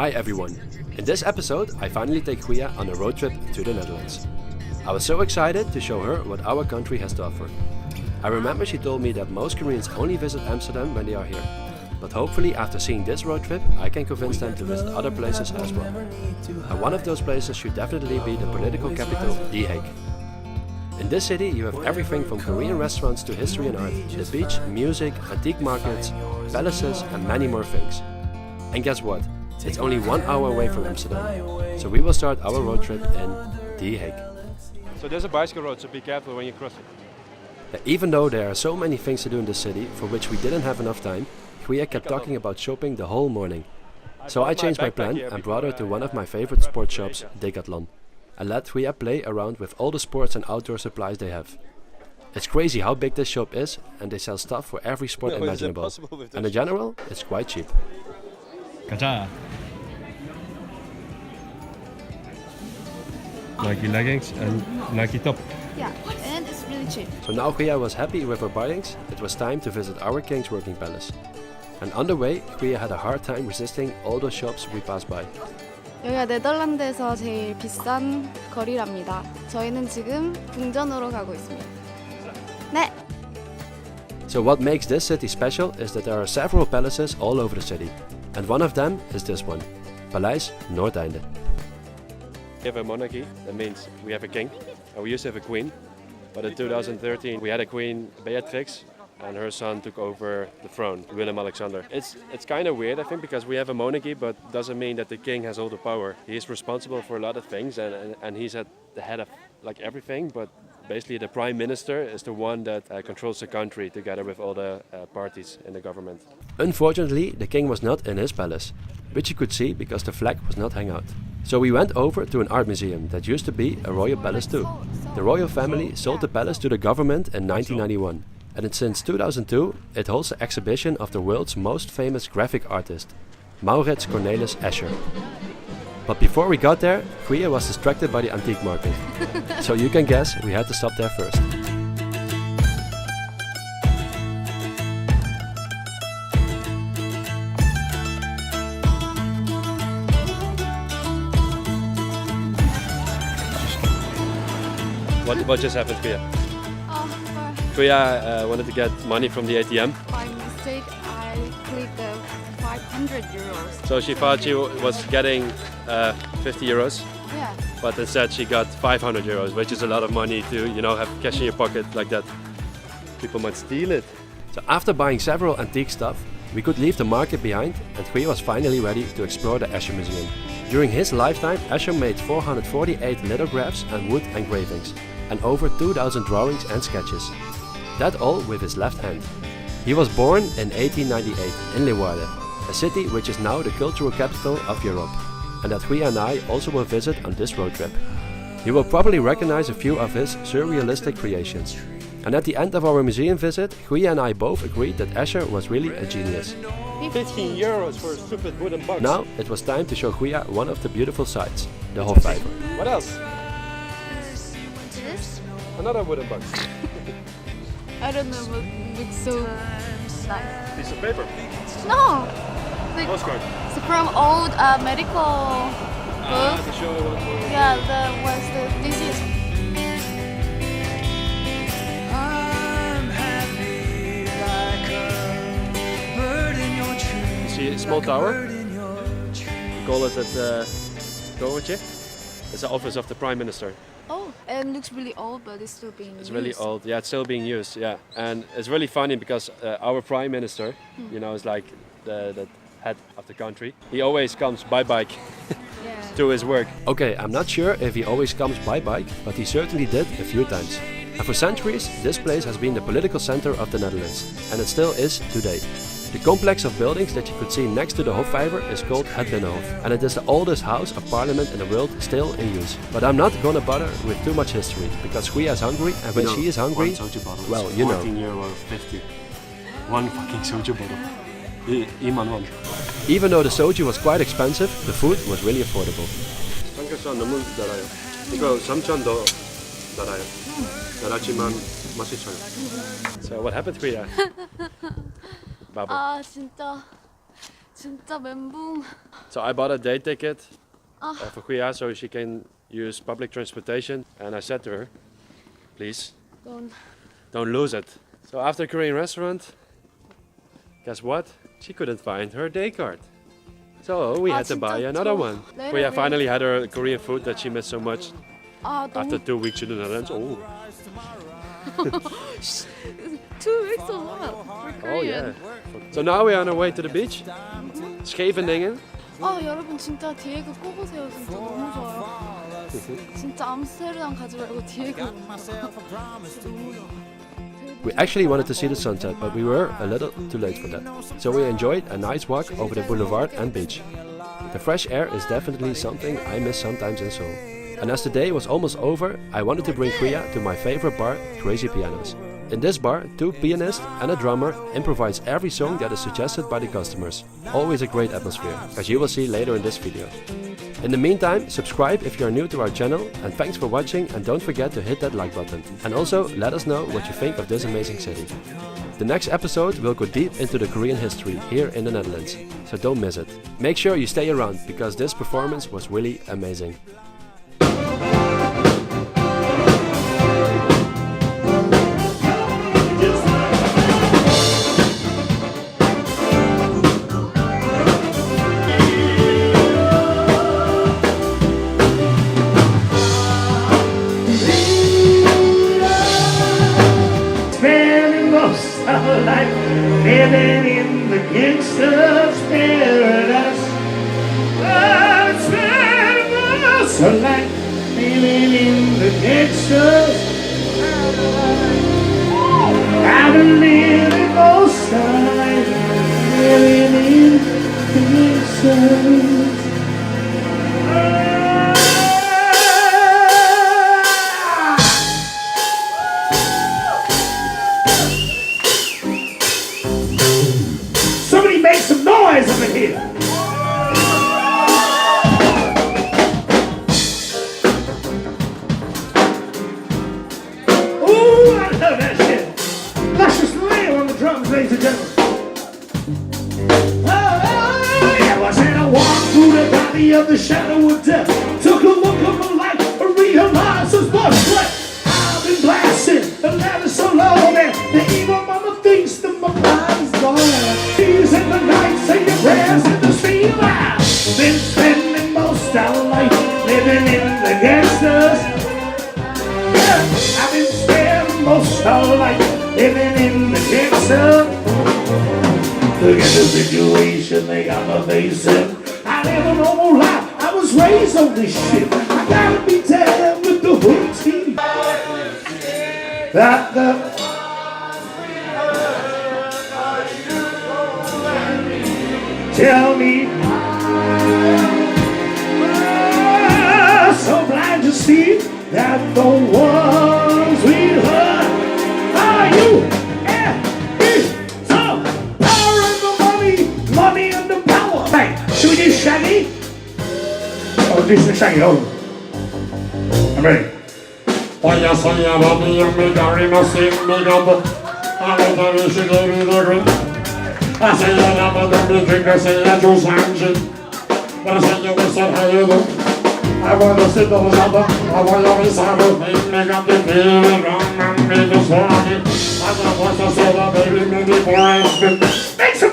Hi everyone. In this episode, I finally take Hwia on a road trip to the Netherlands. I was so excited to show her what our country has to offer. I remember she told me that most Koreans only visit Amsterdam when they are here. But hopefully after seeing this road trip, I can convince them to visit other places as well. And one of those places should definitely be the political capital, The Hague. In this city you have everything from Korean restaurants to history and art, the beach, music, antique markets, palaces and many more things. And guess what? It's only 1 hour away from Amsterdam. So we will start our road trip in The Hague. So there's a bicycle road, so be careful when you cross it. Even though there are so many things to do in the city for which we didn't have enough time, Hwia kept talking about shopping the whole morning. So I changed my plan and brought her to one of my favorite sports shops, Decathlon. I let Hwia play around with all the sports and outdoor supplies they have. It's crazy how big this shop is, and they sell stuff for every sport imaginable. And in general, it's quite cheap. 가자. Nike leggings and Nike top. Yeah, and it's really cheap. So now Hwia was happy with her buyings, it was time to visit our king's working palace. And on the way, Hwia had a hard time resisting all the shops we passed by. 여기가 네덜란드에서 제일 비싼 거리랍니다. 저희는 지금 궁전으로 가고 있습니다. 네. So what makes this city special is that there are several palaces all over the city. And one of them is this one, Paleis Noordeinde. We have a monarchy, that means we have a king, and we used to have a queen. But in 2013 we had a queen, Beatrix, and her son took over the throne, Willem Alexander. It's kind of weird, I think, because we have a monarchy, but doesn't mean that the king has all the power. He is responsible for a lot of things, and he's at the head of like everything, but basically the prime minister is the one that controls the country together with all the parties in the government. Unfortunately, the king was not in his palace, which you could see because the flag was not hung out. So we went over to an art museum that used to be a royal palace too. The royal family sold the palace to the government in 1991. And since 2002, it holds the exhibition of the world's most famous graphic artist, Maurits Cornelis Escher. But before we got there, Hwia was distracted by the antique market. So you can guess we had to stop there first. What just happened, Hwia? Oh, Hwia wanted to get money from the ATM. by mistake, I clicked the 500 euros. So she thought she was getting 50 euros, Yeah. but instead she got 500 euros, which is a lot of money to, have cash in your pocket like that. People might steal it. So after buying several antique stuff, we could leave the market behind and Hwia was finally ready to explore the Escher Museum. During his lifetime, Escher made 448 lithographs and wood engravings, and over 2,000 drawings and sketches. That all with his left hand. He was born in 1898 in Leeuwarden, a city which is now the cultural capital of Europe, and that Hwia and I also will visit on this road trip. You will probably recognize a few of his surrealistic creations. And at the end of our museum visit, Hwia and I both agreed that Escher was really a genius. 15 euros for a stupid wooden box. Now it was time to show Hwia one of the beautiful sights, the Hofvijver. What else? What's this? Another wooden box. I don't know, but it looks so nice. Piece of paper. No! Like, Postcard. it's from old medical book. To show what Yeah, was the disease. See a small tower? We call it the Torentje. It's the office of the Prime Minister. Oh, and it looks really old, but it's still being It's used. really old. Yeah, it's still being used. Yeah, and it's really funny because our Prime Minister, is like the head of the country. He always comes by bike Yeah. to his work. Okay, I'm not sure if he always comes by bike, but he certainly did a few times. And for centuries, this place has been the political center of the Netherlands, and it still is today. The complex of buildings that you could see next to the Hofvijver is called Het Binnenhof, and it is the oldest house of parliament in the world still in use. But I'm not gonna bother with too much history, because Hwia is hungry, and when she is hungry, one soju bottle well, is you know. 14 euro 50. One fucking soju bottle. Iman one. Even though the soju was quite expensive, the food was really affordable. 삼겹살 너무 달아요. 이거 3천 더 달아요. 달았지만 맛있어요. So what happened, Hwia? Bubble. 아 진짜 진짜 멘붕. So I bought a day ticket for Hwia so she can use public transportation. And I said to her, please, don't lose it. So after Korean restaurant, guess what? She couldn't find her day card. So we had to buy another one. Hwia finally had her Korean food that she missed so much. After 2 weeks in the Netherlands. Oh. 2 weeks a lot for Korean. Oh yeah. So now we're on our way to the beach. Scheveningen. 여러분 진짜 디에고 꼽으세요. 진짜 너무 좋아요. 진짜 암스테르담 가지 말고 디에고. 너무 좋아. We actually wanted to see the sunset, but we were a little too late for that. So we enjoyed a nice walk over the boulevard and beach. The fresh air is definitely something I miss sometimes in Seoul. And as the day was almost over, I wanted to bring Hwia to my favorite bar, Crazy Pianos. In this bar, 2 pianists and a drummer improvise every song that is suggested by the customers. Always a great atmosphere, as you will see later in this video. In the meantime, subscribe if you are new to our channel, and thanks for watching, and don't forget to hit that like button. And also, let us know what you think of this amazing city. The next episode will go deep into the Korean history here in the Netherlands, so don't miss it. Make sure you stay around, because this performance was really amazing. Living in the gangster's paradise. It's been most of life living in the gangster's paradise. I've been living most of life living in the gangster's. Make some noise up in here. Ooh, I love that shit. Luscious Leo on the drums, ladies and gentlemen. Oh, yeah, I said I walked through the valley of the shadow of death. Took a look at my life and realized it's what's left. I've been blasting the ladder so low that the evil mama thinks that my mind's gone. These in the night, say your prayers in the street. I've been spending most our life living in the gangsters. Yeah, I've been spending most our life living in the gangsters. Look at the situation they got my face in. I live a normal life. I was raised on this shit. I gotta be down with the hood team. Tell me, so blind to see that the ones we heard are you and me. So power and the money, money and the power. Hey, should we do Shaggy? Oh, do some Shaggy. Oh, I'm ready. Oh yes, I am. I'll be a big Gary must sing me up. I don't know if she gave me the green. I say you never let me drink, I say I do something. But I say you miss it, how you do? I want to sit on the shoulder, I want to be sorry. Make up the feeling, wrong, and make us horny. I don't want to say that baby, maybe for a spin. Make some